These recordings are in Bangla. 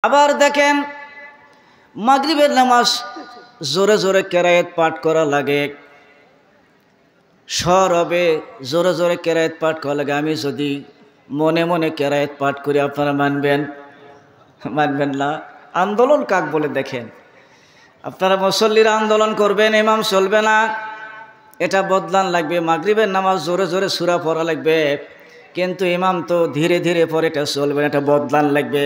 আবার দেখেন মাগরিবের নামাজ জোরে জোরে কেরায়েত পাঠ করা লাগে, সরবে জোরে জোরে কেরায়েত পাঠ করা লাগে। আমি যদি মনে মনে কেরায়েত পাঠ করি আপনারা মানবেন? মানবেন না। আন্দোলন কাক বলে দেখেন, আপনারা মুসল্লিরা আন্দোলন করবেন, ইমাম চলবে না, এটা বদলান লাগবে। মাগরিবের নামাজ জোরে জোরে সূরা পড়া লাগবে, কিন্তু ইমাম তো ধীরে ধীরে পড়ে, এটা চলবে না, এটা বদলান লাগবে।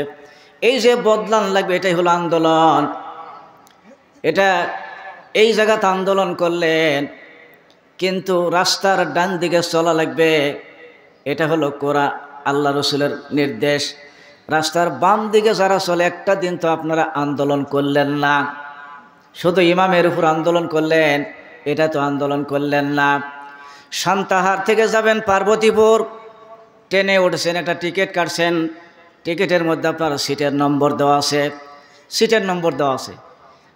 এই যে বদলান লাগবে, এটাই হলো আন্দোলন। এটা এই জায়গাতে আন্দোলন করলেন, কিন্তু রাস্তার ডান দিকে চলা লাগবে, এটা হলো কোরআন আল্লাহ রসুলের নির্দেশ। রাস্তার বাম দিকে যারা চলে, একটা দিন তো আপনারা আন্দোলন করলেন না, শুধু ইমামের উপর আন্দোলন করলেন, এটা তো আন্দোলন করলেন না। সান্তাহার থেকে যাবেন পার্বতীপুর, ট্রেনে উঠেছেন, একটা টিকিট কাটছেন, টিকিটের মধ্যে আপনার সিটের নম্বর দেওয়া আছে, সিটের নম্বর দেওয়া আছে,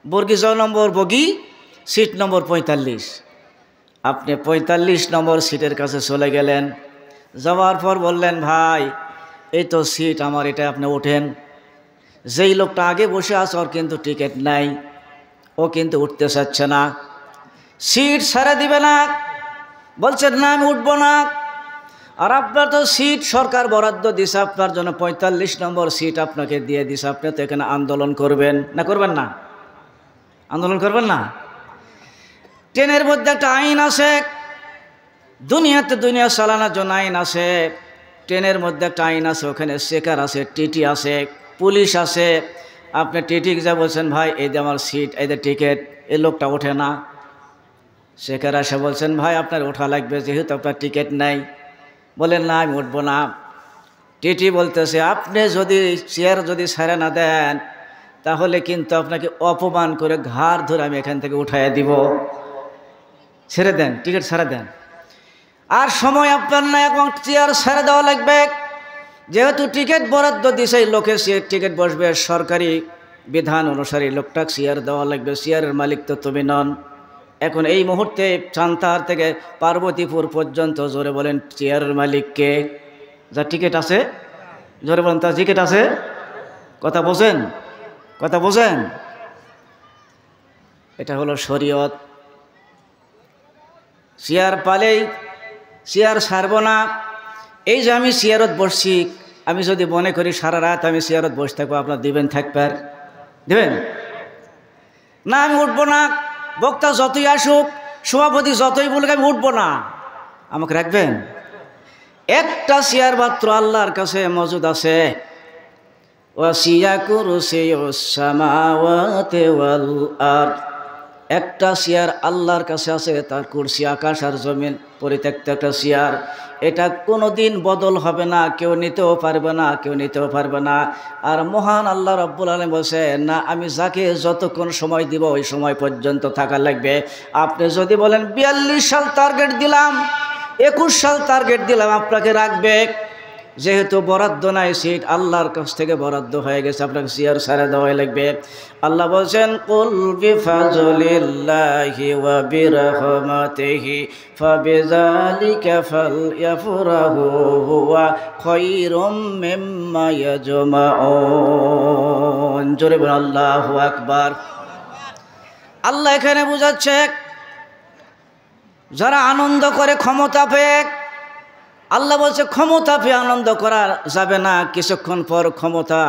বর্গী জ নম্বর বগি, সিট নম্বর 45। আপনি 45 নম্বর সিটের কাছে চলে গেলেন, যাওয়ার পর বললেন, ভাই এই তো সিট আমার, এটা আপনি ওঠেন। যেই লোকটা আগে বসে আছে ওর কিন্তু টিকিট নাই, ও কিন্তু উঠতে চাচ্ছে না, সিট ছেড়ে দিবে না, বলছেন না আমি উঠবো না। আর আপনার তো সিট সরকার বরাদ্দ দিছে আপনার জন্য, 45 নম্বর সিট আপনাকে দিয়ে দিছে, আপনি তো এখানে আন্দোলন করবেন না? করবেন না? আন্দোলন করবেন না? ট্রেনের মধ্যে একটা আইন আছে, দুনিয়াতে দুনিয়া চালানোর জন্য আইন আছে। ট্রেনের মধ্যে একটা আইন আছে, ওখানে চেকার আছে, টিটি আছে, পুলিশ আছে। আপনি টিটি যা বলছেন, ভাই এই যে আমার সিট, এই যে টিকিট, এই লোকটা ওঠে না। চেকার এসে বলছেন, ভাই আপনার ওঠা লাগবে, যেহেতু আপনার টিকিট নাই। বলেন না আমি উঠবো না। টিটি বলতেছে, আপনি যদি চেয়ার যদি ছেড়ে না দেন, তাহলে কিন্তু আপনাকে অপমান করে ঘাড় ধরে আমি এখান থেকে উঠাইয়া দিব। ছেড়ে দেন, টিকিট ছেড়ে দেন। আর সময় আপনার না, এবং চেয়ার ছেড়ে দেওয়া লাগবে, যেহেতু টিকিট বরাদ্দ দিছে, লোকে টিকিট বসবে, সরকারি বিধান অনুসারে লোকটা চেয়ার দেওয়া লাগবে। চেয়ারের মালিক তো তুমি নন। এখন এই মুহূর্তে চান্তাহার থেকে পার্বতীপুর পর্যন্ত জোরে বলেন চেয়ারের মালিককে? যার টিকিট আছে, জোরে বলেন তার টিকিট আছে। কথা বোঝেন? কথা বোঝেন? এটা হলো শরীয়ত। চেয়ার পালেই চেয়ার ছাড়ব না। এই যে আমি চেয়ারত বসছি, আমি যদি মনে করি সারা রাত আমি চেয়ারত বসে থাকবো, আপনার দিবেন? থাকবার দেবেন না? আমি উঠবো না। বক্তা যতই আসুক, সভাপতি যতই বলুক, আমি উঠবো না। আমাকে রাখবেন? একটা চেয়ার মাত্র আল্লাহর কাছে মজুদ আছে, ওয়াসিয়া কুরসিয়ুস সামাওয়াতি ওয়াল আরদ। একটা চেয়ার আল্লাহর কাছে আছে, তার কুরসি আকাশ আর জমিন, পরিত্যক্ত একটা চেয়ার। এটা কোনো দিন বদল হবে না, কেউ নিতেও পারবে না, কেউ নিতেও পারবে না। আর মহান আল্লাহ রাব্বুল আলামিন বলছে, না আমি যাকে যতক্ষণ সময় দিব ওই সময় পর্যন্ত থাকা লাগবে। আপনি যদি বলেন 42 সাল টার্গেট দিলাম, 21 সাল টার্গেট দিলাম, আপনাকে রাখবে। যেহেতু বরাদ্দ নাই সিট, আল্লাহর কাছ থেকে বরাদ্দ হয়ে গেছে, আপনাকে চেয়ার ছেড়ে দেওয়াই লাগবে। আল্লাহ বলছেন, কুল বিফাজলিল্লাহি ওয়া বিরহমাতিহি ফাবিযালিকা ফালইফরাহু হুয়া খায়রুম মিম্মা ইয়াজমাউন। জোরে বলুন আল্লাহু আকবার। আল্লাহ এখানে বুঝাচ্ছে, যারা আনন্দ করে ক্ষমতা পেয়ে, আল্লাহ বলছে ক্ষমতা পেয়ে আনন্দ করা যাবে না, কিছুক্ষণ পর ক্ষমতা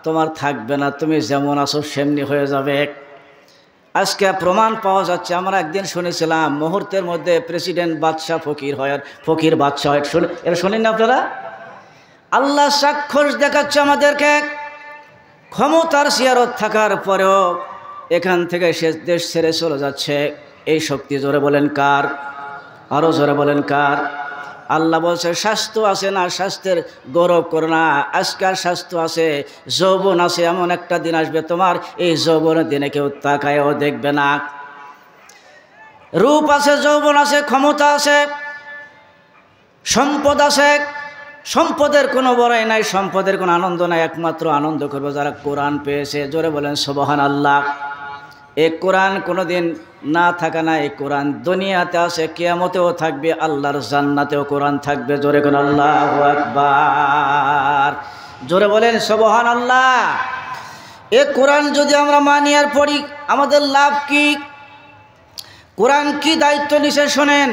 তোমার থাকবে না, তুমি যেমন আছো সেমনি হয়ে যাবে। আজকে প্রমাণ পাওয়া যাচ্ছে। আমরা একদিন শুনেছিলাম, মুহূর্তের মধ্যে প্রেসিডেন্ট বাদশাহ ফকির হয়, আর ফকির বাদশাহ হয়। এটা শোনেন না আপনারা? আল্লাহ সাক্ষর দেখাচ্ছে আমাদেরকে, ক্ষমতার চেয়ারত থাকার পরেও এখান থেকে সে দেশ ছেড়ে চলে যাচ্ছে। এই শক্তি জোরে বলেন কার? আরও জোরে বলেন কার? আল্লাহ বলছে, স্বাস্থ্য আছে না, স্বাস্থ্যের গৌরব করো না। আজকাল স্বাস্থ্য আছে, যৌবন আছে, এমন একটা দিন আসবে তোমার এই যৌবনের দিনে কেউ তাকায়ও দেখবে না। রূপ আছে, যৌবন আছে, ক্ষমতা আছে, সম্পদ আছে, সম্পদের কোনো বড়াই নাই, সম্পদের কোনো আনন্দ নাই। একমাত্র আনন্দ করবে যারা কোরআন পেয়েছে। জোরে বলেন সুবহানাল্লাহ। এই কোরআন কোনোদিন না থাকে না, এই কোরআন দুনিয়াতে আছে, কিয়ামতেও থাকবে, আল্লাহর জান্নাতেও কোরআন থাকবে। জোরে কোন আল্লাহু আকবার। জোরে বলেন সুবহানাল্লাহ। এ কোরআন যদি আমরা মানি আর পড়ি আমাদের লাভ কি? কোরআন কি দায়িত্ব নিছে শোনেন।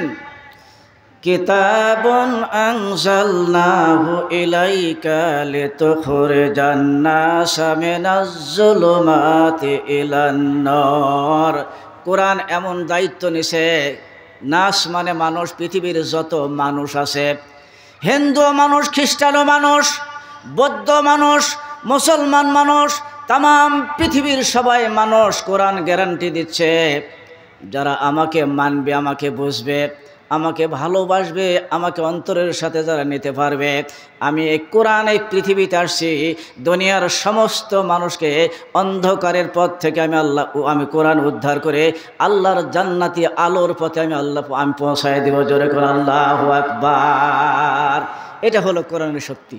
কিতাবুন আনজালনাহু ইলাইকা লিতুখরিজান নাসা মিনাজ যুলুমাতি ইলান নূর। কোরআন এমন দায়িত্ব নিছে, নাস মানে মানুষ, পৃথিবীর যত মানুষ আছে, হিন্দু মানুষ, খ্রিস্টানও মানুষ, বৌদ্ধ মানুষ, মুসলমান মানুষ, তাম পৃথিবীর সবাই মানুষ। কোরআন গ্যারান্টি দিচ্ছে যারা আমাকে মানবে, আমাকে বুঝবে, আমাকে ভালোবাসবে, আমাকে অন্তরের সাথে যারা নিতে পারবে, আমি এই কোরআন এই পৃথিবীতে আসছি দুনিয়ার সমস্ত মানুষকে অন্ধকারের পথ থেকে আমি কোরআন উদ্ধার করে আল্লাহর জান্নাতি আলোর পথে আমি পৌঁছায় দেব। জোরে করে আল্লাহু আকবার। এটা হলো কোরআনের শক্তি।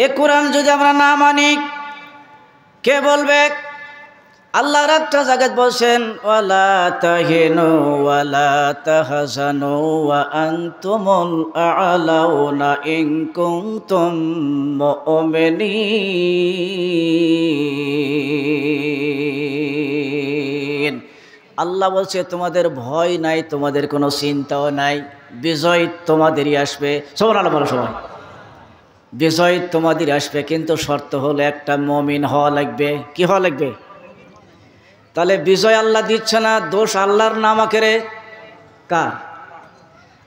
এ কোরআন যদি আমরা না মানি কে বলবে? আল্লাহর একটা জায়গায় বলছেন, ওয়ালা তাহিনু ওয়ালা তাহজানু ওয়া আনতুমুল আ'লাউনা ইন কুনতুম মুমিনিন। আল্লাহ বলছে তোমাদের ভয় নাই, তোমাদের কোনো চিন্তাও নাই, বিজয় তোমাদেরই আসবে। সুবহানাল্লাহ বলো সবাই। বিজয় তোমাদের আসবে, কিন্তু শর্ত হলো একটা, মুমিন হওয়া লাগবে। কি হওয়া লাগবে? তাহলে বিজয় আল্লাহ দিচ্ছে না, দোষ আল্লাহর না আমাকে কার?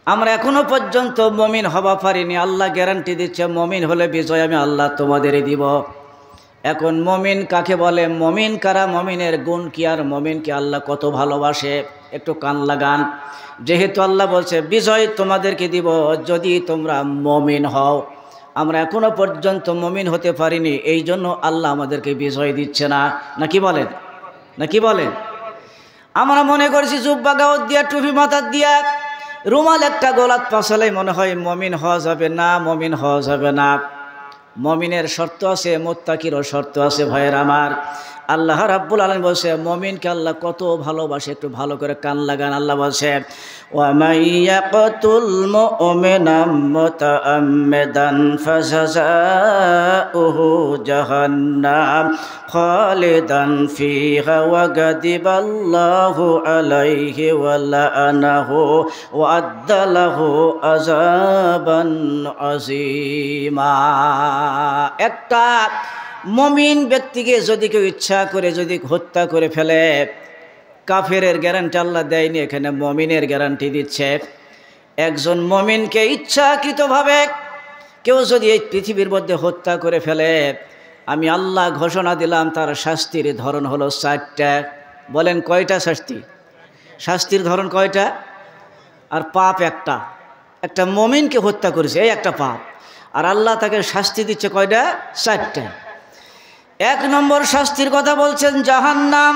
আমরা এখনো পর্যন্ত মুমিন হওয়া পারিনি। আল্লাহ গ্যারান্টি দিচ্ছে মুমিন হলে বিজয় আমি আল্লাহ তোমাদেরই দিব। এখন মুমিন কাকে বলে? মুমিন কারা? মুমিনের গুণ কি আর মুমিনকে আল্লাহ কত ভালোবাসে একটু কান লাগান। যেহেতু আল্লাহ বলছে বিজয় তোমাদেরকে দিব যদি তোমরা মুমিন হও, আমরা এখনো পর্যন্ত মুমিন হতে পারিনি, এই জন্য আল্লাহ আমাদেরকে বিজয় দিচ্ছে না। নাকি বলেন? নাকি বলেন? আমরা মনে করছি জুব্বা গাউত দিয়া, টুপি মাথার দিয়া, রুমাল একটা গলাত পাশালে মনে হয় মুমিন হওয়া যাবে না, মুমিন হওয়া যাবে না। মুমিনের শর্ত আছে, মুত্তাকিরও শর্ত আছে। ভাইয়ের আমার, আল্লাহ রাব্বুল আলামিন বলছে মুমিনকে আল্লাহ কত ভালোবাসে, একটু ভালো করে কান লাগান। আল্লাহ বলছে, ওয়া মাইয়াকতুল মুমিনাম মুতাআম্মিদান ফাজাযাউহু জাহান্নাম খালিদান ফিহা ওয়া গাদিবাল্লাহু আলাইহি ওয়া লাআনাহু ওয়া আদ্দালাহু আযাবান আযীমা। একটা মুমিন ব্যক্তিকে যদি কেউ ইচ্ছা করে যদি হত্যা করে ফেলে, কাফেরের গ্যারান্টি আল্লাহ দেয়নি, এখানে মুমিনের গ্যারান্টি দিচ্ছে। একজন মুমিনকে ইচ্ছাকৃতভাবে কেউ যদি এই পৃথিবীর মধ্যে হত্যা করে ফেলে, আমি আল্লাহ ঘোষণা দিলাম তার শাস্তির ধরন হলো 4টা। বলেন কয়টা শাস্তি? শাস্তির ধরন কয়টা? আর পাপ একটা। একটা মুমিনকে হত্যা করেছে, এই একটা পাপ। আর আল্লাহ তাকে শাস্তি দিচ্ছে কয়টা? 4টা। 1 নম্বর শাস্তির কথা বলছেন জাহান্নাম।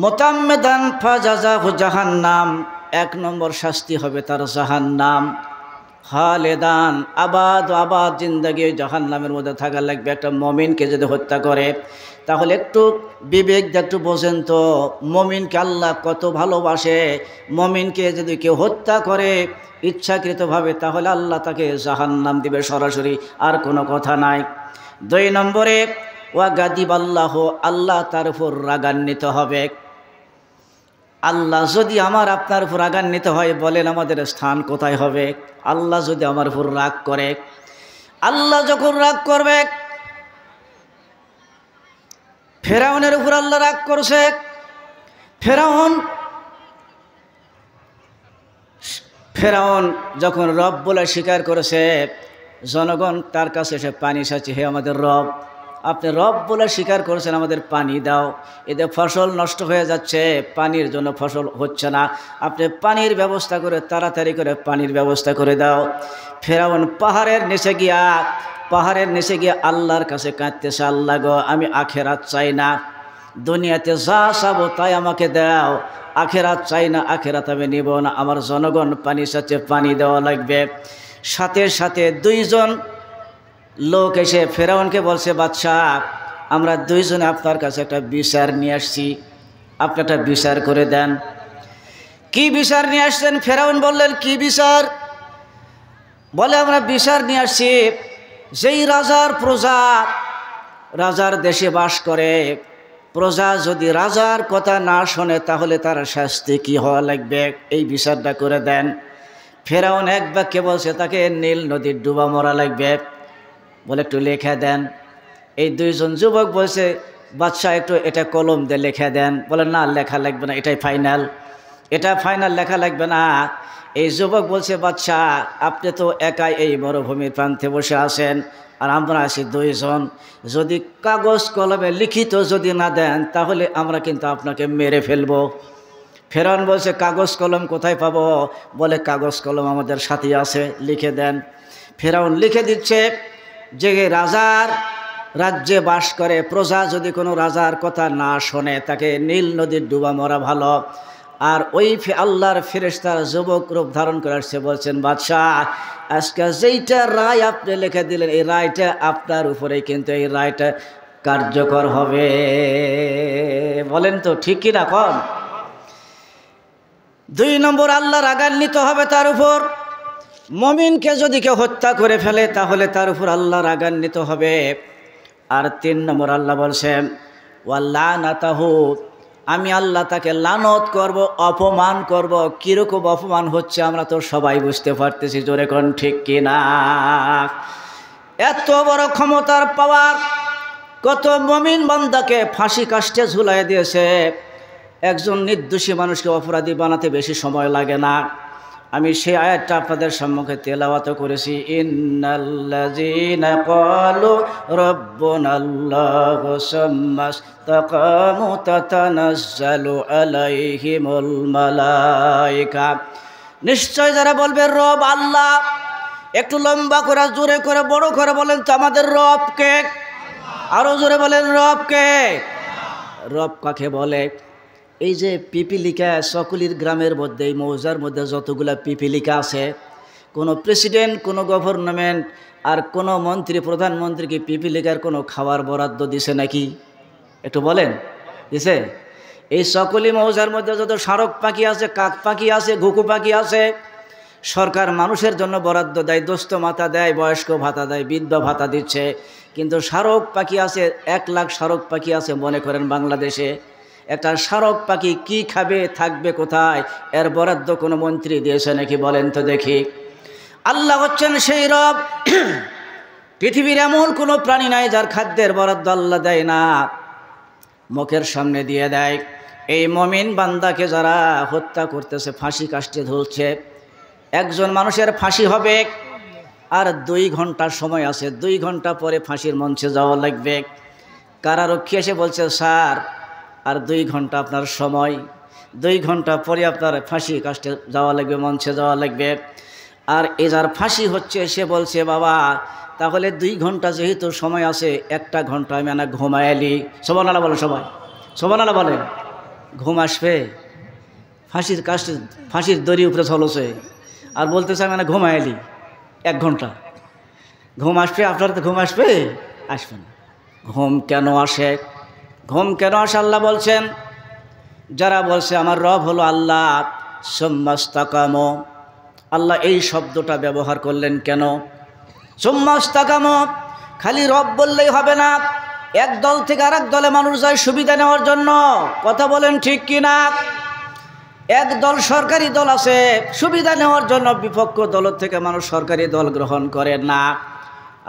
মুতাআম্মিদান ফাজাযাহু জাহান্নাম, 1 নম্বর শাস্তি হবে তার জাহান্নাম। খালিদান, আবাদ আবাদ জিন্দেগি জাহান্নামের মধ্যে থাকা লাগবে। একটা মুমিনকে যদি হত্যা করে, তাহলে একটু বিবেক দিয়ে একটু বোঝেন তো মুমিনকে আল্লাহ কত ভালোবাসে। মুমিনকে যদি কেউ হত্যা করে ইচ্ছাকৃতভাবে, তাহলে আল্লাহ তাকে জাহান্নাম দিবে সরাসরি, আর কোনো কথা নাই। 2 নম্বরে ওয়া গাদিবাল্লাহু, আল্লাহ তার উপর রাগান্বিত হবে। আল্লাহ যদি আমার আপনার উপর রাগান্বিত হয়, বলেন আমাদের স্থান কোথায় হবে? আল্লাহ যদি আমার উপর রাগ করে, আল্লাহ যখন রাগ করবে, ফেরাউনের উপর আল্লাহ রাগ করছে। ফেরাউন যখন রব বলে স্বীকার করেছে, জনগণ তার কাছে এসে পানি চাইছে, হে আমাদের রব, আপনি রব বলে স্বীকার করেছেন, আমাদের পানি দাও, এতে ফসল নষ্ট হয়ে যাচ্ছে, পানির জন্য ফসল হচ্ছে না, আপনি পানির ব্যবস্থা করে তাড়াতাড়ি করে পানির ব্যবস্থা করে দাও। ফেরাউন পাহাড়ের নিচে গিয়ে আল্লাহর কাছে কাঁদতেছে, আল্লাহ গো, আমি আখেরাত চাই না, দুনিয়াতে যা চাবো তাই আমাকে দাও, আখেরাত চাই না, আখেরাত আমি নিব না, আমার জনগণ পানি চাচ্ছে, পানি দেওয়া লাগবে। সাথে সাথে 2 জন লোক এসে ফেরাউনকে বলছে, বাদশাহ, আমরা 2 জনে আপনার কাছে একটা বিচার নিয়ে আসছি, আপনি একটা বিচার করে দেন। কি বিচার নিয়ে আসছেন? ফেরাউন বললেন, কি বিচার? বলে, আমরা বিচার নিয়ে আসছি, যেই রাজার প্রজা রাজার দেশে বাস করে, প্রজা যদি রাজার কথা না শোনে তাহলে তার শাস্তি কি হওয়া লাগবে, এই বিচারটা করে দেন। ফেরাউন এক বাক্যে বলছে তাকে নীল নদীর ডুবা মরা লাগবে, বলে একটু লিখে দেন। এই দুইজন যুবক বলছে বাদশাহ একটু এটা কলম দিয়ে লিখে দেন, বলে না লেখা লাগবে না, এটাই ফাইনাল, এটা ফাইনাল, লেখা লাগবে না। এই যুবক বলছে বাদশাহ আপনি তো একাই এই মরুভূমির প্রান্তে বসে আছেন, আর আমরা আছি দুইজন, যদি কাগজ কলমে লিখিত যদি না দেন তাহলে আমরা কিন্তু আপনাকে মেরে ফেলবো। ফেরাউন বলছে কাগজ কলম কোথায় পাবো, বলে কাগজ কলম আমাদের সাথে আছে, লিখে দেন। ফেরাউন লিখে দিচ্ছে যে রাজার রাজ্যে বাস করে প্রজা যদি কোনো রাজার কথা না শোনে তাকে নীল নদীর ডুবা মরা ভালো। আর ওই আল্লাহর ফেরেশতার যুবক রূপ ধারণ করে আসছে, বলছেন বাদশাহ আজকে যেইটা রায় আপনি লিখে দিলেন এই রায়টা আপনার উপরেই কিন্তু এই রায়টা কার্যকর হবে। বলেন তো ঠিক কি না কন? 2 নম্বর আল্লাহ রাগান্বিত হবে তার উপর। মুমিনকে যদি কেউ হত্যা করে ফেলে তাহলে তার উপর আল্লাহ রাগান্বিত হবে। আর 3 নম্বর আল্লাহ বলছেন ওয়াল্লানাতাহু, আমি আল্লাহ তাকে লানত করব, অপমান করব। কীরকম অপমান হচ্ছে আমরা তো সবাই বুঝতে পারতেছি, জোরে কোন ঠিক কিনা? এত বড় ক্ষমতার পাওয়ার, কত মুমিন বান্দাকে ফাঁসি কাষ্টে ঝুলাই দিয়েছে। একজন নির্দোষী মানুষকে অপরাধী বানাতে বেশি সময় লাগে না। আমি সেই আয়াতটা আপনাদের সম্মুখে তেলাওয়াত করেছি, ইন্নাল্লাযীনা ক্বালু রাব্বুনাল্লাহু সুম্মা ইসতাকামু তাতানাজ্জালু আলাইহিমুল মালায়েকা। নিশ্চয় যারা বলবে রব আল্লাহ, একটু লম্বা করে জোরে করে বড় করে বলেন তো আমাদের রব কে? আরো জোরে বলেন রব কে? রব কাকে বলে? এই যে পিপিলিকা সকলের গ্রামের মধ্যে, এই মৌজার মধ্যে যতগুলা পিপিলিকা আছে, কোনো প্রেসিডেন্ট, কোনো গভর্নমেন্ট আর কোনো মন্ত্রী প্রধানমন্ত্রী কি পিপিলিকার কোনো খাবার বরাদ্দ দিছে নাকি? একটু বলেন, দিছে? এই সকলই মৌজার মধ্যে যত শারক পাখি আছে, কাক পাখি আছে, ঘুঘু পাখি আছে, সরকার মানুষের জন্য বরাদ্দ দেয়, দোস্ত মাতা দেয়, বয়স্ক ভাতা দেয়, বৃদ্ধ ভাতা দিচ্ছে। কিন্তু শারক পাখি আছে 1 লাখ শারক পাখি আছে মনে করেন বাংলাদেশে। একটা শারক পাখি কি খাবে, থাকবে কোথায়, এর বরাদ্দ কোনো মন্ত্রী দিয়েছে নাকি? বলেন তো দেখি। আল্লাহ হচ্ছেন সেই রব। পৃথিবীর এমন কোনো প্রাণী নাই যার খাদ্যের বরাদ্দ আল্লাহ দেয় না, মুখের সামনে দিয়ে দেয়। এই মুমিন বান্দাকে যারা হত্যা করতেছে, ফাঁসি কাষ্টে ঝুলছে, একজন মানুষের ফাঁসি হবে আর 2 ঘন্টা সময় আছে, 2 ঘন্টা পরে ফাঁসির মঞ্চে যাওয়া লাগবে। কারারক্ষী এসে বলছে স্যার আর 2 ঘন্টা আপনার সময়, 2 ঘন্টা পরে আপনার ফাঁসি কাষ্টে যাওয়া লাগবে, মঞ্চে যাওয়া লাগবে। আর এ যার ফাঁসি হচ্ছে সে বলছে বাবা তাহলে 2 ঘন্টা যেহেতু সময় আছে, 1 ঘন্টা আমি না ঘুমাইলি। সুবহানাল্লাহ বলে সবাই, সুবহানাল্লাহ বলেন। ঘুম আসবে? ফাঁসির কাষ্টে, ফাঁসির দড়ি উপরে চলছে আর বলতেছে আমি না ঘুমাইলি 1 ঘন্টা। ঘুম আসবে? আপনার তো ঘুম আসবে? আসবে না। ঘুম কেন আসে? ঘুম কেন আসে আল্লাহ বলছেন, যারা বলছে আমার রব হলো আল্লাহ, সুম্মা ইসতাকামু, আল্লাহ এই শব্দটা ব্যবহার করলেন কেন? সুম্মা ইসতাকামু, খালি রব বললেই হবে না, এক দল থেকে আরেক দলে মানুষ যায় সুবিধা নেওয়ার জন্য। কথা বলেন ঠিক কিনা? এক দল সরকারি দল আছে সুবিধা নেওয়ার জন্য, বিপক্ষ দল থেকে মানুষ সরকারি দল গ্রহণ করে না।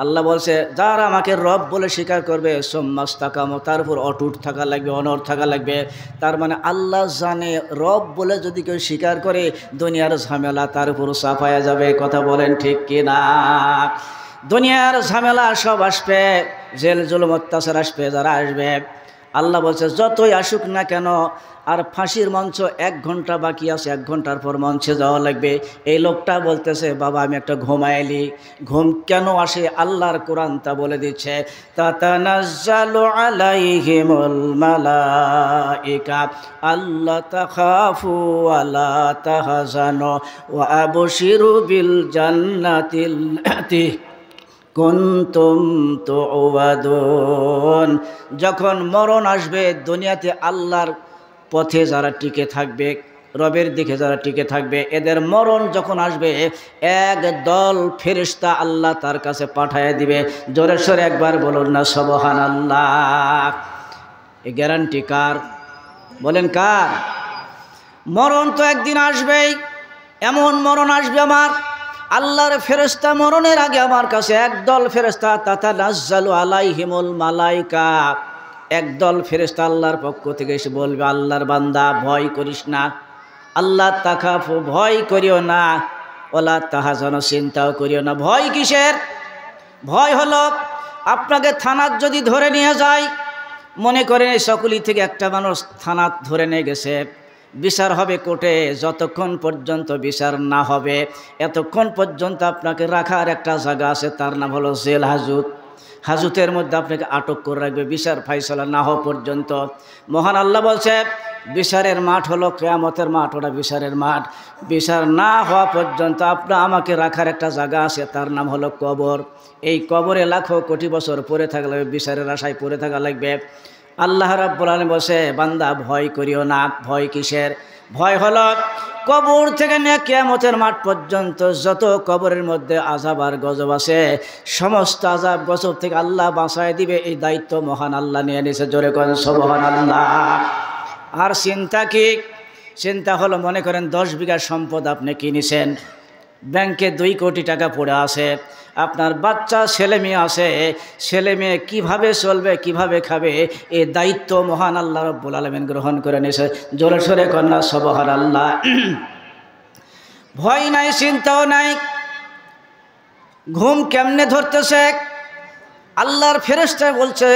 আল্লাহ বলছে যারা আমাকে রব বলে স্বীকার করবে, সুম্মা ইসতাকামু, তার উপর অটুট থাকা লাগবে, অনড় থাকা লাগবে। তার মানে আল্লাহ জানে রব বলে যদি কেউ স্বীকার করে দুনিয়ার ঝামেলা তার উপর চাপায়া যাবে। কথা বলেন ঠিক কিনা? দুনিয়ার ঝামেলা সব আসবে, জেল জুলুম অত্যাচার আসবে, যারা আসবে। আল্লাহ বলছে যতই আসুক না কেন, আর ফাঁসির মঞ্চ 1 ঘন্টা বাকি আছে, 1 ঘন্টার পর মঞ্চে যাওয়া লাগবে। এই লোকটা বলতেছে বাবা আমি একটা ঘুমাইলি। ঘুম কেন আসে আল্লাহর কোরআন তা বলে দিচ্ছে, তাতানাজ্জালু আলাইহিমুল মালায়েকা আল্লা তাখাফু ওয়া লা তাহজানু ওয়া আবশিরু বিল জান্নাতিল্লাতি কুনতুম তুআদুন। যখন মরণ আসবে, দুনিয়াতে আল্লাহর পথে যারা টিকে থাকবে, রবের দিকে যারা টিকে থাকবে, এদের মরণ যখন আসবে এক দল ফেরেশতা আল্লাহ তার কাছে পাঠায় দিবে। জোরে সোরে একবার বলুন না সুবহানাল্লাহ। এই গ্যারান্টি কার? বলেন কার? মরণ তো একদিন আসবেই। এমন মরণ আসবে আমার আল্লাহর ফেরেশতা মরণের আগে আমার কাছে একদল ফেরেশতা তাতানাজ্জালু আলাইহিমুল মালাইকা, একদল ফেরেশতা আল্লাহর পক্ষ থেকে এসে বলবে, আল্লাহর বান্দা ভয় করিস না, আল্লাহ তাকাফু ভয় করিও না, ওলা তাহাজানো চিন্তাও করিও না। ভয় কিসের? ভয় হলো আপনাকে থানার যদি ধরে নিয়ে যায়, মনে করেন এই সকলি থেকে একটা মানুষ থানার ধরে নিয়ে গেছে, বিচার হবে কোর্টে, যতক্ষণ পর্যন্ত বিচার না হবে এতক্ষণ পর্যন্ত আপনাকে রাখার একটা জায়গা আছে, তার নাম হলো জেল হাজত। হাজতের মধ্যে আপনাকে আটক করে রাখবে বিচার ফাইসলা না হওয়া পর্যন্ত। মহান আল্লাহ বলছে বিচারের মাঠ হলো কিয়ামতের মাঠ, ওটা বিচারের মাঠ। বিচার না হওয়া পর্যন্ত আমাকে রাখার একটা জায়গা আছে, তার নাম হলো কবর। এই কবরে লাখো কোটি বছর পড়ে থাকা লাগবে, বিচারের আশায় পড়ে থাকা লাগবে। আল্লাহ রাব্বুল আলামিন বসে, বান্দা ভয় করিও না। ভয় কিসের? ভয় হলো কবর থেকে নিয়ে কিয়ামতের মাঠ পর্যন্ত যত কবরের মধ্যে আযাব আর গজব আছে, সমস্ত আযাব গজব থেকে আল্লাহ বাঁচায় দিবে, এই দায়িত্ব মহান আল্লাহ নিয়ে নিয়েছে। জোরে করেন সুবহানাল্লাহ। আর চিন্তা কি? চিন্তা হলো মনে করেন 10 বিঘা সম্পদ আপনি কিনেছেন, ব্যাংকে 2 কোটি টাকা পড়ে আছে, আপনার বাচ্চা ছেলে মেয়ে আছে, ছেলে মেয়ে কীভাবে চলবে, কিভাবে খাবে, এই দায়িত্ব মহান আল্লাহ রাব্বুল আলামিন গ্রহণ করে নিয়েছে। জোরে সোরে কন্যা সুবহানাল্লাহ। ভয় নাই, চিন্তাও নাই। ঘুম কেমনে ধরতেছে? আল্লাহর ফেরেশতা বলছে,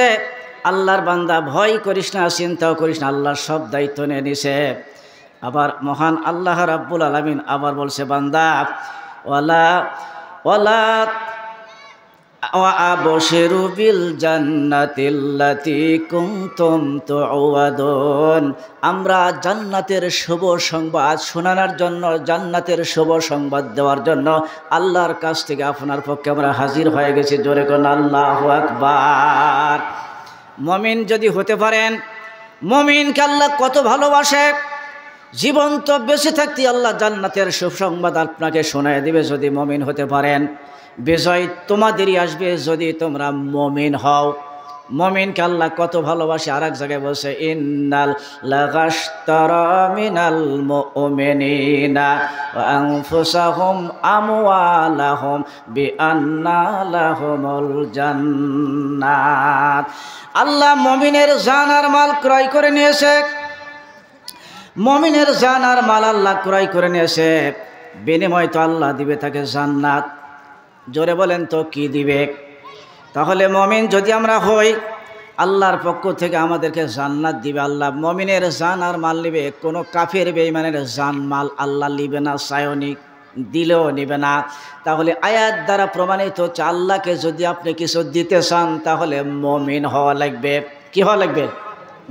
আল্লাহর বান্দা ভয় করিস না, চিন্তাও করিস না, আল্লাহর সব দায়িত্ব নিয়ে নিছে। আবার মহান আল্লাহ রাব্বুল আলামিন আবার বলছে, বান্দা ওয়ালা ওয়ালা আবশিরু বিল জান্নাতিল্লাতী কুনতুম তুআদুন। আমরা জান্নাতের শুভ সংবাদ শোনানোর জন্য, জান্নাতের শুভ সংবাদ দেওয়ার জন্য আল্লাহর কাছ থেকে আপনার পক্ষে আমরা হাজির হয়ে গেছি। জোরে কোন আল্লাহু আকবার। মুমিন যদি হতে পারেন, মুমিনকে আল্লাহ কত ভালোবাসে, জীবন্ত বেঁচে থাকতে আল্লাহ জান্নাতের সুসংবাদ আপনাকে শোনায় দিবে যদি মুমিন হতে পারেন। বিজয় তোমাদেরই আসবে যদি তোমরা মুমিন হও। মুমিনকে আল্লাহ কত ভালোবাসে, আর এক জায়গায় বলছে, ইন্নাল লাগাশতারা মিনাল মুমিনিনা ওয়া আনফুসাহুম আমওয়ালাহুম বিআন্না লাহুমুল জান্নাত। আল্লাহ মুমিনের জান আর মাল ক্রয় করে নিয়েছে। মুমিনের জান আর মাল আল্লাহ ক্রয় করে নিয়েছে, বিনিময় তো আল্লাহ দিবে তাকে জান্নাত। জোরে বলেন তো কি দিবে? তাহলে মুমিন যদি আমরা হই, আল্লাহর পক্ষ থেকে আমাদেরকে জান্নাত দিবে আল্লাহ। মুমিনের জান আর মাল নিবে, কোনো কাফের বেঈমানের জান মাল আল্লাহ নিবে না, চায়নি দিলেও নিবে না। তাহলে আয়াত দ্বারা প্রমাণিত হচ্ছে, আল্লাহকে যদি আপনি কিছু দিতে চান তাহলে মুমিন হওয়া লাগবে। কি হওয়া লাগবে?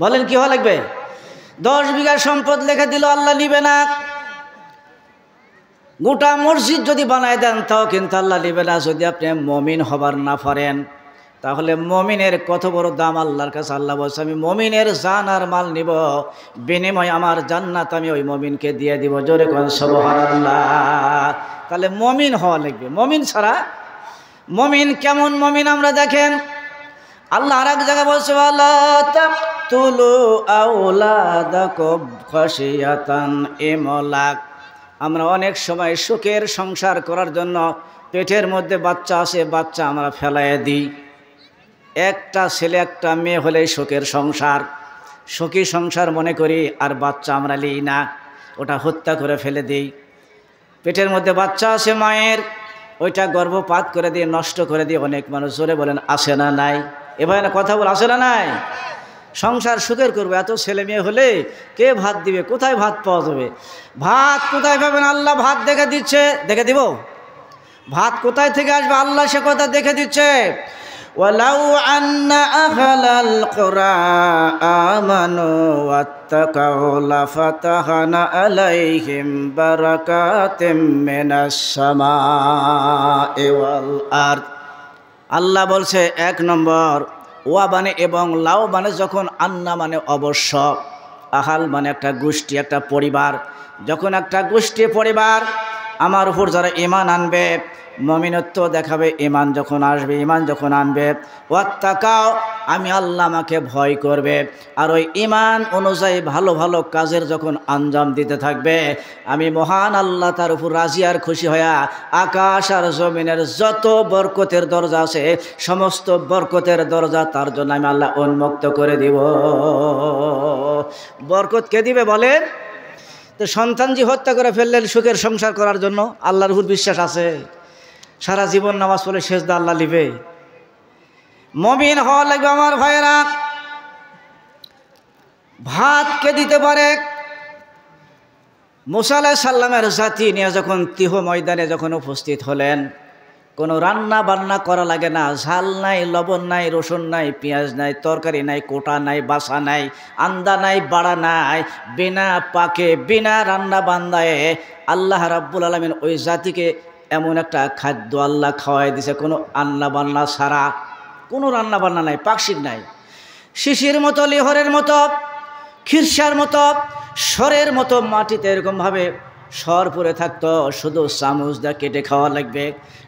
বলেন কি হওয়া লাগবে? 10 বিঘা সম্পদ লিখে দিল, আল্লাহ নিবে না। গোটা মসজিদ যদি বানায় দেন তাও কিন্তু আল্লাহ নিবে না, যদি আপনি মুমিন হবার না পারেন। তাহলে মুমিনের কত বড় দাম আল্লাহর কাছে। আল্লাহ বলছে, আমি মুমিনের জান আর মাল নিব, বিনিময় আমার জান্নাত আমি ওই মুমিনকে দিয়ে দিব। জোরে কোন সুবহানাল্লাহ। তাহলে মুমিন হওয়া লাগবে। মুমিন ছাড়া, মুমিন কেমন মুমিন আমরা দেখেন, আল্লাহ আর এক জায়গায় বলছে, ওয়ালা তাকতুলু আওলাদাকুম খাশিয়াতান ইমলাক। আমরা অনেক সময় সুখের সংসার করার জন্য পেটের মধ্যে বাচ্চা আছে, বাচ্চা আমরা ফেলাইয়া দিই। একটা ছেলে একটা মেয়ে হলেই সুখের সংসার, সুখী সংসার মনে করি, আর বাচ্চা আমরা নিই না, ওটা হত্যা করে ফেলে দিই। পেটের মধ্যে বাচ্চা আছে মায়ের, ওইটা গর্ভপাত করে দিয়ে নষ্ট করে দিয়ে অনেক মানুষ। জোরে বলেন আসে না নাই? এবার কথা বল, আসে না নাই? সংসার সুখের করবো, এত ছেলে মেয়ে হলে কে ভাত দিবে? কোথায় ভাত পাওয়া যাবে? ভাত কোথায় পাবেন? আল্লাহ ভাত দেখে দিচ্ছে। দেখে দিব? ভাত কোথায় থেকে আসবে? আল্লাহ সে কথা দেখে দিচ্ছে। ওয়ালাউ আন্না আহলাল কুরা আমানু ওয়াত্তাকাউ লাফাতাহনা আলাইহিম বারাকাতিম মিনাস সামাই ওয়াল আরদ। আল্লাহ বলছে, 1 নম্বর ওয়া মানে এবং, লাউ মানে যখন, আন্না মানে অবশ্য, আহাল মানে একটা গোষ্ঠী, একটা পরিবার। যখন একটা গোষ্ঠী পরিবার আমার উপর যারা ঈমান আনবে, মুমিনত্ব দেখাবে, ঈমান যখন আসবে, ঈমান যখন আনবে, ওয়াত্তাকাও আমি আল্লাহ আমাকে ভয় করবে, আর ওই ঈমান অনুযায়ী ভালো ভালো কাজের যখন আঞ্জাম দিতে থাকবে, আমি মহান আল্লাহ তার উপর রাজি আর খুশি হইয়া আকাশ আর জমিনের যত বরকতের দরজা আছে সমস্ত বরকতের দরজা তার জন্য আমি আল্লাহ উন্মুক্ত করে দিব। বরকত কে দিবে বলেন? তো সন্তানজি হত্যা করে ফেললেন সুখের সংসার করার জন্য, আল্লাহর উপর বিশ্বাস আছে? সারা জীবন নামাজ পড়ে সেজদা আল্লাহ নিবে? মুমিন হওয়া লাগবে আমার ভাইয়েরা। ভাত কে দিতে পারে? মুসা আলাইহিস সালামের জাতি নিয়ে যখন তিহ ময়দানে যখন উপস্থিত হলেন, কোনো রান্না বান্না করা লাগে না, ঝাল নাই, লবণ নাই, রসুন নাই, পেঁয়াজ নাই, তরকারি নাই, কোটা নাই, বাসা নাই, আন্দা নাই, বাড়া নাই, বিনা পাকে বিনা রান্না বান্দায় আল্লাহ রাব্বুল আলামিন ওই জাতিকে এমন একটা খাদ্য আল্লাহ খাওয়াই দিছে, কোনো রান্না বান্না ছাড়া, কোনো রান্না বান্না নাই, পাকশিক নাই। শিশির মতো, লিহরের মতো, খিরসার মতো, সরের মতো মাটিতে এরকমভাবে সর পরে থাকতো, শুধু চামচ দিয়ে কেটে খাওয়া লাগবে।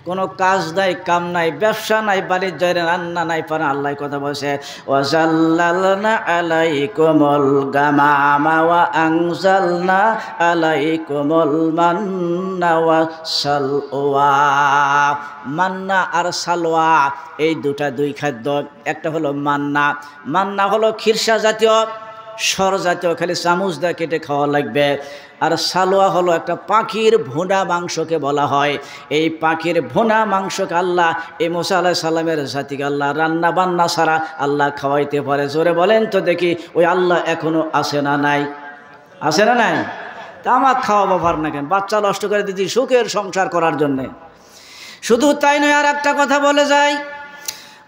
কোনো কাজ নাই, কাম নাই, ব্যবসা নাই, বাণিজ্য রান্না নাই, পারে আল্লাহ কথা বলছে, ওয়াজাল্লালনা আলাইকুমুল গামামা ওয়া আনজালনা আলাইকুমুল মান্না ওয়া সালওয়া। মান্না আর সালওয়া এই দুই খাদ্য। একটা হলো মান্না, মান্না হলো খিরসা জাতীয়, সর জাতীয়, খালি চামচ দিয়ে কেটে খাওয়া লাগবে। আর সালোয়া হলো একটা পাখির ভুনা মাংসকে বলা হয়। এই পাখির ভুনা মাংসকে আল্লাহ এই মুসা আলাইহিস সালামের জাতিকে আল্লাহ রান্না বান্না ছাড়া আল্লাহ খাওয়াইতে পারে। জোরে বলেন তো দেখি, ওই আল্লাহ এখনো আছে না নাই? আছে না নাই? তা আমার খাওয়াবো পার না কেন? বাচ্চা নষ্ট করে দিচ্ছি সুখের সংসার করার জন্যে। শুধু তাই নয়, আর একটা কথা বলে যায়,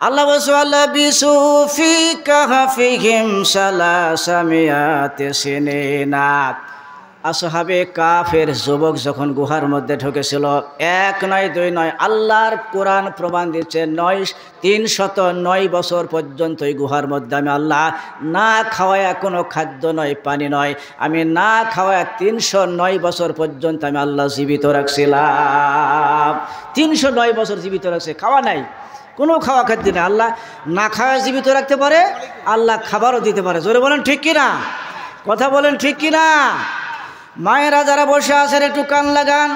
আল্লাহ ওয়াল্লাহ বিসুফি কাহফিহিম সালাসামিয়াতে সিনিনা। আসহাবে কাফের যুবক যখন গুহার মধ্যে ঢুকেছিল, 1 নয় 2 নয়, আল্লাহর কোরআন প্রমাণ দিচ্ছে 309 বছর পর্যন্ত এই গুহার মধ্যে আমি আল্লাহ না খাওয়ায়, কোনো খাদ্য নয়, পানি নয়, আমি না খাওয়ায় 309 বছর পর্যন্ত আমি আল্লাহ জীবিত রাখছিলাম। 309 বছর জীবিত রাখছে, খাওয়া নাই, কোনো খাওয়া খাদ্য নেই। আল্লাহ না খাওয়া জীবিত রাখতে পারে, আল্লাহ খাবারও দিতে পারে। জোরে বলেন ঠিক কিনা? কথা বলেন ঠিক কিনা? মায়েরা যারা বসে আছেন একটু কান লাগান,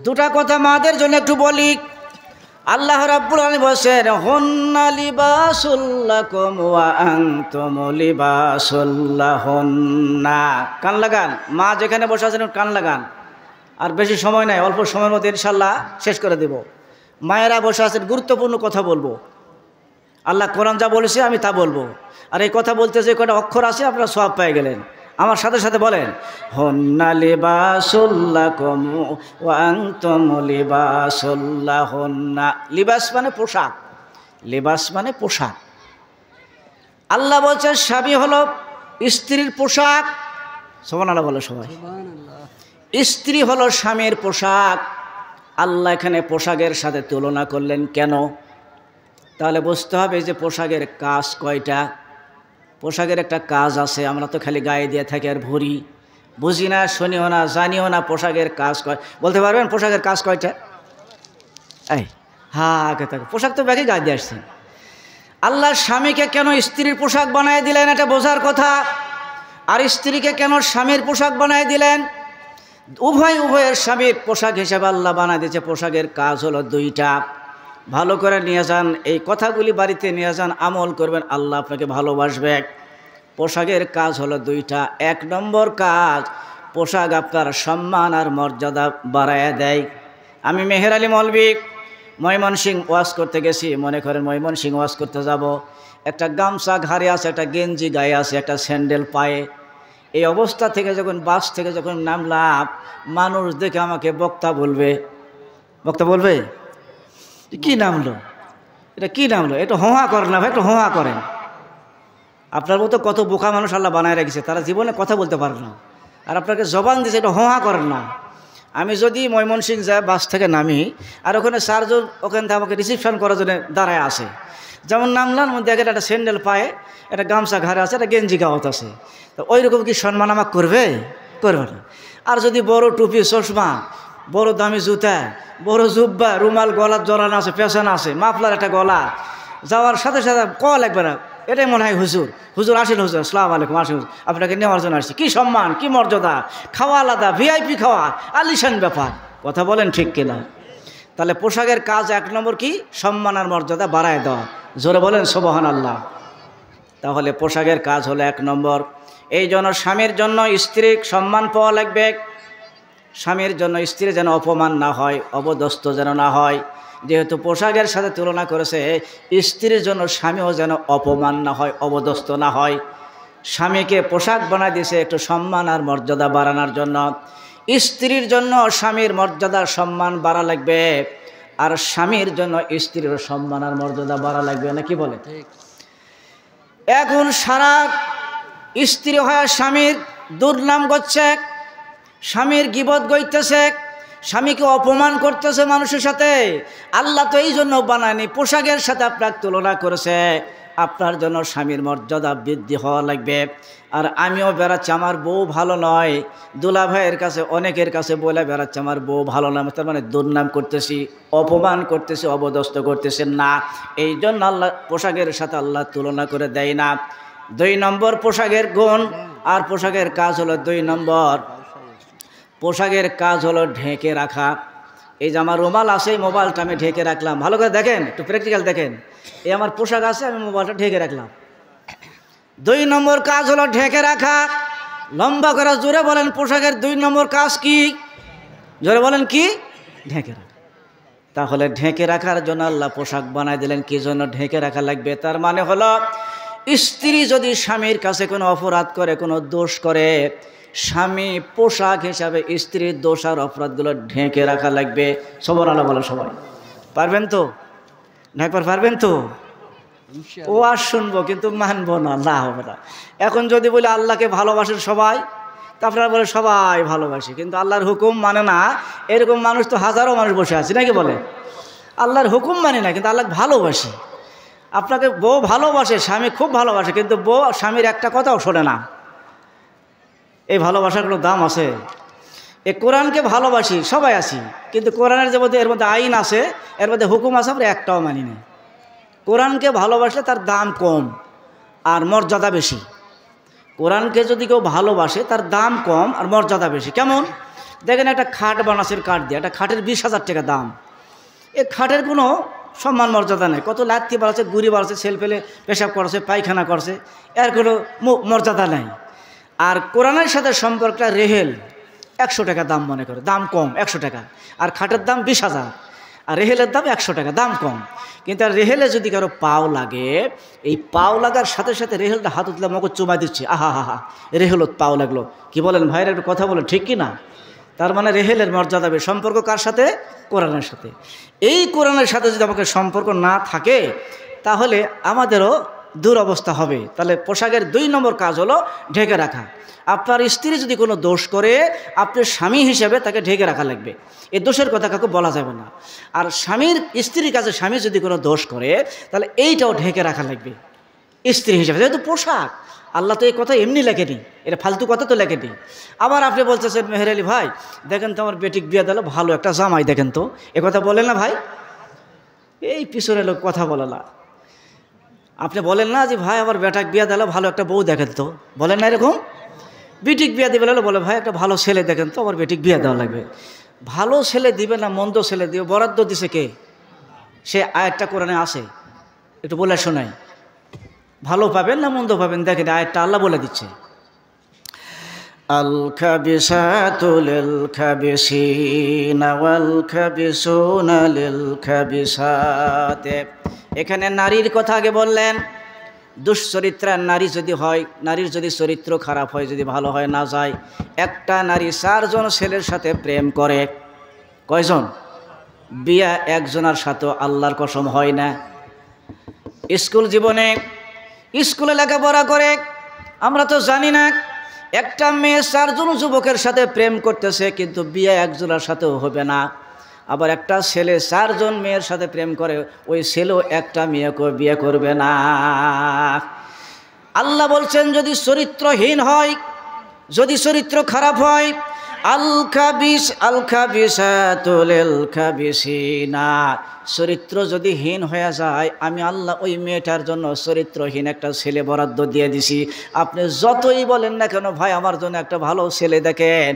দুটা কথা মাদের জন্য একটু বলি। আল্লাহ রাব্বুল আলামিন বলেন, হুন্না লিবাসুল লাকুম ওয়া আনতুম লিবাসুল লাহুন্না। কান লাগান, মা যেখানে বসে আছেন কান লাগান। আর বেশি সময় নাই, অল্প সময়ের মধ্যে ইনশাআল্লাহ শেষ করে দেব। মায়েরা বসে আছেন, গুরুত্বপূর্ণ কথা বলবো। আল্লাহ কোরআন যা বলেছে আমি তা বলবো। আর এই কথা বলতে যে কটা অক্ষর আছে আপনারা সওয়াব পেয়ে গেলেন। আমার সাথে সাথে বলেন, হুন্না লিবাসুল লাকুম ওয়া আনতুম লিবাসুল লাহুন্না। লিবাস মানে পোশাক, লিবাস মানে পোশাক। আল্লাহ বলছেন স্বামী হলো স্ত্রীর পোশাক। সুবহানাল্লাহ বলে সবাই। স্ত্রী হলো স্বামীর পোশাক। আল্লাহ এখানে পোশাকের সাথে তুলনা করলেন কেন? তাহলে বুঝতে হবে যে পোশাকের কাজ কয়টা। পোশাকের একটা কাজ আছে, আমরা তো খালি গায়ে দিয়ে থাকি আর ভরি, বুঝি না, শুনিও না, জানিও না পোশাকের কাজ কয়। বলতে পারবেন পোশাকের কাজ কয়টা? এই আগে থাকে, পোশাক তো ব্যাগে গায়ে দিয়ে আসছেন। আল্লাহ স্বামীকে কেন স্ত্রীর পোশাক বানিয়ে দিলেন এটা বোঝার কথা। আর স্ত্রীকে কেন স্বামীর পোশাক বানিয়ে দিলেন? উভয়ের স্বামীর পোশাক হিসেবে আল্লাহ বানিয়ে দিয়েছে। পোশাকের কাজ হলো 2টা। ভালো করে নিয়ে যান, এই কথাগুলি বাড়িতে নিয়ে যান, আমল করবেন, আল্লাহ আপনাকে ভালোবাসবে। পোশাকের কাজ হলো 2টা। 1 নম্বর কাজ, পোশাক আপনার সম্মান আর মর্যাদা বাড়ায় দেয়। আমি মেহের আলী মৌলভী ময়মনসিংহ ওয়াজ করতে গেছি, মনে করেন ময়মনসিংহ ওয়াজ করতে যাব, একটা গামছা ঘাড়ে আছে, একটা গেঞ্জি গায়ে আছে, একটা স্যান্ডেল পায়ে। এই অবস্থা থেকে যখন বাস থেকে যখন নামলাম, মানুষ দেখে আমাকে বক্তা বলবে, বক্তা বলবে কি নামলো, এটা কি নামলো, এটা হোঁহা করেন না ভাই, একটু হোঁহা করেন। আপনার মতো কত বোকা মানুষ আল্লাহ বানায় রেখেছে, তারা জীবনে কথা বলতে পারে না, আর আপনাকে জবান দিয়েছে, এটা হোঁহা করেন না। আমি যদি ময়মনসিংহ যাই বাস থেকে নামি আর ওখানে চারজন ওখান থেকে আমাকে রিসিপশন করার জন্য দাঁড়ায় আসে, যেমন নামলাম দেখেন একটা স্যান্ডেল পায়ে, একটা গামছা ঘাড়ে আছে, একটা গেঞ্জি গাওয়াত আছে, তো ওই রকম কি সম্মান আমাকে করবে? করবে না। আর যদি বড় টুপি, চশমা, বড় দামি জুতা, বড় জুব্বা, রুমাল গলার জড়ানো আছে, পেছানো আছে, মাফলার একটা গলা, যাওয়ার সাথে সাথে কল একবার, এটাই মনে হয় হুজুর, হুজুর আসেন, হুজুর আসসালামু আলাইকুম, আসেন হুজুর, আপনাকে নেওয়ার জন্য আসছি। কি সম্মান, কি মর্যাদা, খাওয়া আলাদা, ভিআইপি খাওয়া, আলিশান ব্যাপার। কথা বলেন ঠিক কিনা? তাহলে পোশাকের কাজ 1 নম্বর কি? সম্মান আর মর্যাদা বাড়ায় দেওয়া। জোরে বলেন সুবহানাল্লাহ। তাহলে পোশাকের কাজ হলো 1 নম্বর। এই জন্য স্বামীর জন্য স্ত্রীর সম্মান পাওয়া লাগবে। স্বামীর জন্য স্ত্রী যেন অপমান না হয়, অবদস্ত যেন না হয়। যেহেতু পোশাকের সাথে তুলনা করেছে, স্ত্রীর জন্য স্বামীও যেন অপমান না হয়, অবদস্ত না হয়। স্বামীকে পোশাক বানায় দিয়েছে একটু সম্মান আর মর্যাদা বাড়ানোর জন্য। স্ত্রীর জন্য স্বামীর মর্যাদা সম্মান বাড়া লাগবে, আর স্বামীর জন্য স্ত্রীর সম্মান আর মর্যাদা বাড়া লাগবে না, কি বলে? এখন সারা স্ত্রী হয় স্বামীর দুর্নাম করছে, স্বামীর গীবত গাইতেছে, স্বামীকে অপমান করতেছে মানুষের সাথে। আল্লাহ তো এই জন্য বানায়নি, পোশাকের সাথে আপনার তুলনা করেছে। আপনার জন্য স্বামীর মর্যাদা বৃদ্ধি হওয়া লাগবে। আর আমিও বেড়াচ্ছি আমার বউ ভালো নয়, দুলা ভাইয়ের কাছে অনেকের কাছে বলে বেড়াচ্ছি আমার বউ ভালো নয়, তার মানে দুর্নাম করতেছি, অপমান করতেছি, অবদস্ত করতেছেন না। এই জন্য আল্লাহ পোশাকের সাথে আল্লাহ তুলনা করে দেয় না। 2 নম্বর পোশাকের গুণ আর পোশাকের কাজ হলো 2 নম্বর। পোশাকের কাজ হলো ঢেকে রাখা। এই যে আমার রুমাল আছে, এই মোবাইলটা আমি ঢেকে রাখলাম, ভালো করে দেখেন, একটু প্র্যাকটিক্যাল দেখেন। এই আমার পোশাক আছে, আমি মোবাইলটা ঢেকে রাখলাম। 2 নম্বর কাজ হলো ঢেকে রাখা। লম্বা করে জোরে বলেন, পোশাকের 2 নম্বর কাজ কি? জোরে বলেন কি? ঢেকে রাখা। তাহলে ঢেকে রাখার জন্য আল্লাহ পোশাক বানায় দিলেন। কি জন্য ঢেকে রাখা লাগবে? তার মানে হলো স্ত্রী যদি স্বামীর কাছে কোনো অপরাধ করে, কোনো দোষ করে, স্বামী পোশাক হিসাবে স্ত্রীর দোষ আর অপরাধগুলো ঢেকে রাখা লাগবে। সুবহানাল্লাহ বলো সবাই। পারবেন তো? ঢাকবার পারবেন তো? ও আর শুনবো কিন্তু মানবো না, না হবে না। এখন যদি বলে আল্লাহকে ভালোবাসেন সবাই, তারপরে বলে সবাই ভালোবাসে কিন্তু আল্লাহর হুকুম মানে না, এরকম মানুষ তো হাজারো মানুষ বসে আছে নাকি বলে? আল্লাহর হুকুম মানে না কিন্তু আল্লাহ ভালোবাসে। আপনাকে বউ ভালোবাসে, স্বামী খুব ভালোবাসে, কিন্তু বউ স্বামীর একটা কথাও শোনে না। এই ভালোবাসার কোনো দাম আছে? এই কোরআনকে ভালোবাসি, সবাই আছি, কিন্তু কোরআনের যে মধ্যে এর মধ্যে আইন আছে, এর মধ্যে হুকুম আছে, আমরা একটাও মানি না। কোরআনকে ভালোবাসলে তার দাম কম আর মর্যাদা বেশি। কোরআনকে যদি কেউ ভালোবাসে তার দাম কম আর মর্যাদা বেশি। কেমন? দেখেন একটা খাট বানাসের কাঠ দিয়ে, একটা খাটের 20,000 টাকা দাম। এই খাটের কোনো সম্মান মর্যাদা নেই। কত লাথি বাড়াচ্ছে, গুড়ি বাড়াচ্ছে, ছেলে পেলে পেশাব করছে, পায়খানা করছে, এর কোনো মর্যাদা নেই। আর কোরআনের সাথে সম্পর্কটা রেহেল 100 টাকা দাম মনে করে, দাম কম 100 টাকা। আর খাটের দাম 20,000, আর রেহেলের দাম 100 টাকা, দাম কম। কিন্তু আর রেহেলে যদি কারো পাও লাগে, এই পাও লাগার সাথে সাথে রেহেলটা হাত উঠলে মগজ চুমা দিচ্ছে, আহা হা হা, রেহেলত পাও লাগলো। কি বলেন ভাইরা, একটু কথা বলেন, ঠিক কি না? তার মানে রেহেলের মর্যাদা বেশি। সম্পর্ক কার সাথে? কোরআনের সাথে। এই কোরআনের সাথে যদি আমাকে সম্পর্ক না থাকে, তাহলে আমাদেরও দুরবস্থা হবে। তাহলে পোশাকের 2 নম্বর কাজ হলো ঢেকে রাখা। আপনার স্ত্রী যদি কোনো দোষ করে, আপনার স্বামী হিসেবে তাকে ঢেকে রাখা লাগবে। এই দোষের কথা কাউকে বলা যাবে না। আর স্ত্রীর কাছে স্বামী যদি কোনো দোষ করে, তাহলে এইটাও ঢেকে রাখা লাগবে স্ত্রী হিসেবে। যেহেতু পোশাক, আল্লাহ তো এই কথা এমনি লেখেনি, এটা ফালতু কথা তো লেখেনি। আবার আপনি বলতেছেন মেহের আলী ভাই, দেখেন তো আমার বেটিক বিয়ে দিল, ভালো একটা জামাই দেখেন তো, এ কথা বলেন না ভাই? এই পিছনে লোক কথা বলে না। আপনি বলেন না যে ভাই আমার বেটাক বিয়ে দিল, ভালো একটা বউ দেখেন তো, বলেন না এরকম? বেটিক বিয়ে দিবে বলে ভাই একটা ভালো ছেলে দেখেন তো, আমার বেটিক বিয়ে দেওয়া লাগবে। ভালো ছেলে দিবে না মন্দ ছেলে দিবে, বরাদ্দ দিছে কে? সে আয়াতটা কোরআনে আছে, একটু বলে শোনাই। ভালো পাবেন না মন্দ পাবেন দেখেন, আয়াতটা আল্লাহ বলে দিচ্ছে, আল খাবিসাতু লিল খাবিসিনা ওয়াল খাবিসুনা লিল খাবিসাত। এখানে নারীর কথা আগে বললেন। দুশ্চরিত্রা নারী যদি হয়, নারীর যদি চরিত্র খারাপ হয়, যদি ভালো হয় না যায়, একটা নারী 4 জন ছেলের সাথে প্রেম করে, কয়জন? বিয়া একজনের সাথে আল্লাহর কসম হয় না। স্কুল জীবনে, স্কুলে লেখাপড়া করে আমরা তো জানি না একটা মেয়ে 4 জন যুবকের সাথে প্রেম করতেছে, কিন্তু বিয়ে একজনের সাথেও হবে না। আবার একটা ছেলে 4 জন মেয়ের সাথে প্রেম করে, ওই ছেলেও একটা মেয়েকে বিয়ে করবে না। আল্লাহ বলছেন যদি চরিত্রহীন হয়, যদি চরিত্র খারাপ হয়, আল খাবিসাতু লিল খাবিসিনা, চরিত্র যদি হীন হয়ে যায়, আমি আল্লাহ ওই মেয়েটার জন্য চরিত্রহীন একটা ছেলে বরাদ্দ দিয়ে দিছি। আপনি যতই বলেন না কেন, ভাই আমার জন্য একটা ভালো ছেলে দেখেন,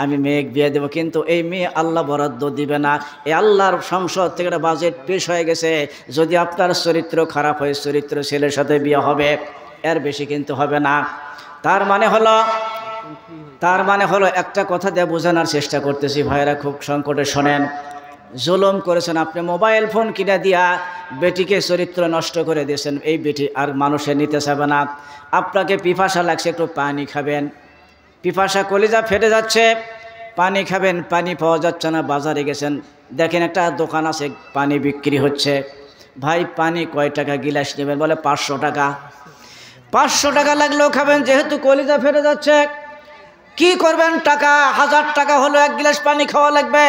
আমি মেয়ে বিয়ে দেবো, কিন্তু এই মেয়ে আল্লাহ বরাদ্দ দিবে না। এই আল্লাহর সংসদ থেকে একটা বাজেট পেশ হয়ে গেছে, যদি আপনার চরিত্র খারাপ হয়, চরিত্র ছেলের সাথে বিয়ে হবে, এর বেশি কিন্তু হবে না। তার মানে হলো একটা কথা দিয়ে বোঝানোর চেষ্টা করতেছি, ভাইরা খুব সংকটে শোনেন। জুলুম করেছেন আপনি, মোবাইল ফোন কিনে দিয়া বেটিকে চরিত্র নষ্ট করে দিয়েছেন, এই বেটি আর মানুষের নিতে চাবে না। আপনাকে পিপাসা লাগছে, একটু পানি খাবেন, পিপাসা কলিজা ফেটে যাচ্ছে, পানি খাবেন, পানি পাওয়া যাচ্ছে না, বাজারে গেছেন, দেখেন একটা দোকান আছে, পানি বিক্রি হচ্ছে। ভাই পানি কয় টাকা গিলাস নেবেন? বলে 500 টাকা। 500 টাকা লাগলেও খাবেন, যেহেতু কলিজা ফেটে যাচ্ছে। কি করবেন? টাকা 1000 টাকা হলো 1 গিলাস পানি খাওয়া লাগবে।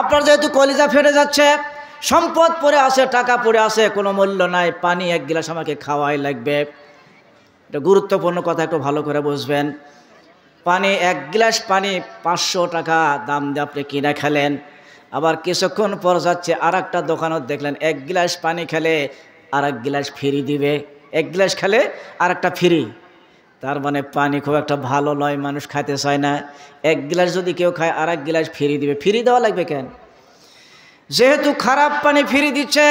আপনার যেহেতু কলিজা ফেটে যাচ্ছে, সম্পদ পড়ে আছে, টাকা পড়ে আছে, কোনো মূল্য নাই, পানি 1 গিলাস আমাকে খাওয়াই লাগবে। এটা গুরুত্বপূর্ণ কথা, একটু ভালো করে বুঝবেন। পানি 1 গিলাস পানি 500 টাকা দাম দিয়ে আপনি কিনে খেলেন, আবার কিছুক্ষণ পর যাচ্ছে আর একটা দোকানত দেখলেন 1 গিলাস পানি খেলে আর 1 গিলাস ফ্রি দিবে, 1 গিলাস খেলে আর একটা ফ্রি। তার মানে পানি খুব একটা ভালো নয়, মানুষ খাইতে চায় না। 1 গিলাস যদি কেউ খায় আর 1 গিলাস ফ্রি দিবে, ফ্রি দেওয়া লাগবে কেন? যেহেতু খারাপ পানি ফ্রি দিচ্ছে,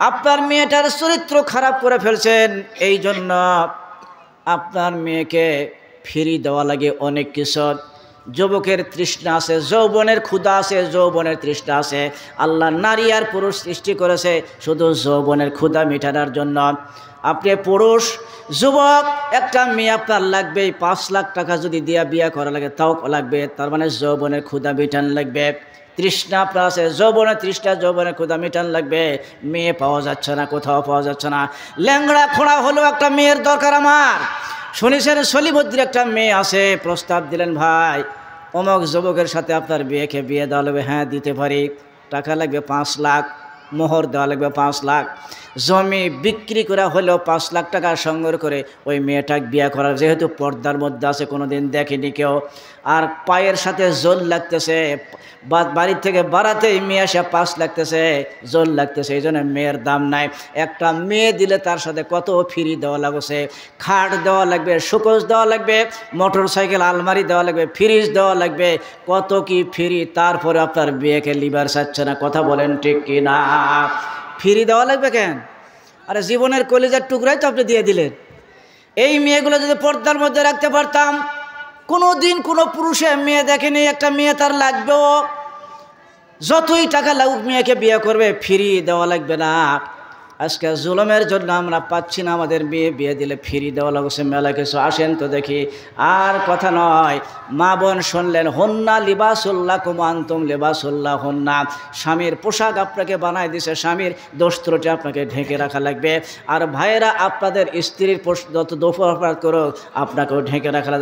আপনার মেয়েটার চরিত্র খারাপ করে ফেলছেন, এই জন্য আপনার মেয়েকে ফ্রি দেওয়া লাগে অনেক কিছু। যুবকের তৃষ্ণা আছে, যৌবনের ক্ষুধা আছে, যৌবনের তৃষ্ণা আছে। আল্লাহ নারী আর পুরুষ সৃষ্টি করেছে শুধু যৌবনের ক্ষুধা মেটানোর জন্য। আপনি পুরুষ যুবক, একটা মেয়ে আপনার লাগবে, 5 লাখ টাকা যদি দিয়া বিয়ে করা লাগে তাও লাগবে, তার মানে যৌবনের ক্ষুধা মেটান লাগবে। তৃষ্ণা আপনার আছে, যৌবনের তৃষ্ণা, যৌবনের ক্ষুধা মেটান লাগবে। মেয়ে পাওয়া যাচ্ছে না, কোথাও পাওয়া যাচ্ছে না। ল্যাংড়া খোঁড়া হলো একটা মেয়ের দরকার আমার। শুনেছেন সলিভদ্রী একটা মেয়ে আছে, প্রস্তাব দিলেন, ভাই অমুক যুবকের সাথে আপনার বিয়ে দেওয়া লাগবে। হ্যাঁ দিতে পারি, টাকা লাগবে 5 লাখ, মোহর দেওয়া লাগবে 5 লাখ, জমি বিক্রি করা হলেও 5 লাখ টাকা সংগ্রহ করে ওই মেয়েটা বিয়ে করার, যেহেতু পর্দার মধ্যে আছে, কোনো দিন দেখেনি কেউ, আর পায়ের সাথে জোল লাগতেছে, বাড়ির থেকে বাড়াতেই মেয়ে এসে 5 লাগতেছে, জোল লাগতেছে, এই জন্য মেয়ের দাম নাই। একটা মেয়ে দিলে তার সাথে কত ফ্রি দেওয়া লাগছে, খাট দেওয়া লাগবে, শোকেস দেওয়া লাগবে, মোটর সাইকেল আলমারি দেওয়া লাগবে, ফ্রিজ দেওয়া লাগবে, কত কি ফ্রি। তারপরে আপনার বিয়েকে লিভার চাচ্ছে না, কথা বলেন ঠিক কি না? ফ্রি দেওয়া লাগবে কেন? আরে জীবনের কলিজার টুকরাই তো আপনি দিয়ে দিলেন। এই মেয়েগুলো যদি পর্দার মধ্যে রাখতে পারতাম, কোনো দিন কোনো পুরুষে মেয়ে দেখেনি, একটা মেয়ে তার লাগবেও, যতই টাকা লাগুক মেয়েকে বিয়ে করবে, ফ্রি দেওয়া লাগবে না। আজকে জুলুমের জন্য আমরা পাচ্ছি না, আমাদের বিয়ে দিলে ফ্রি দেওয়া লাগছে, মেলা কিছু। আসেন তো দেখি, আর কথা নয়। মা বোন শুনলেন, হন্না লিবাসুল্লাকুম আনতুম লিবাসুল্লাহ হন্না, স্বামীর পোশাক আপনাকে বানায় দিছে, স্বামীর দোষ ত্রুটি আপনাকে ঢেকে রাখা লাগবে। আর ভাইয়েরা, আপনাদের স্ত্রীর যত দোষ অপরাধ করো, আপনাকেও ঢেকে রাখা লাগবে।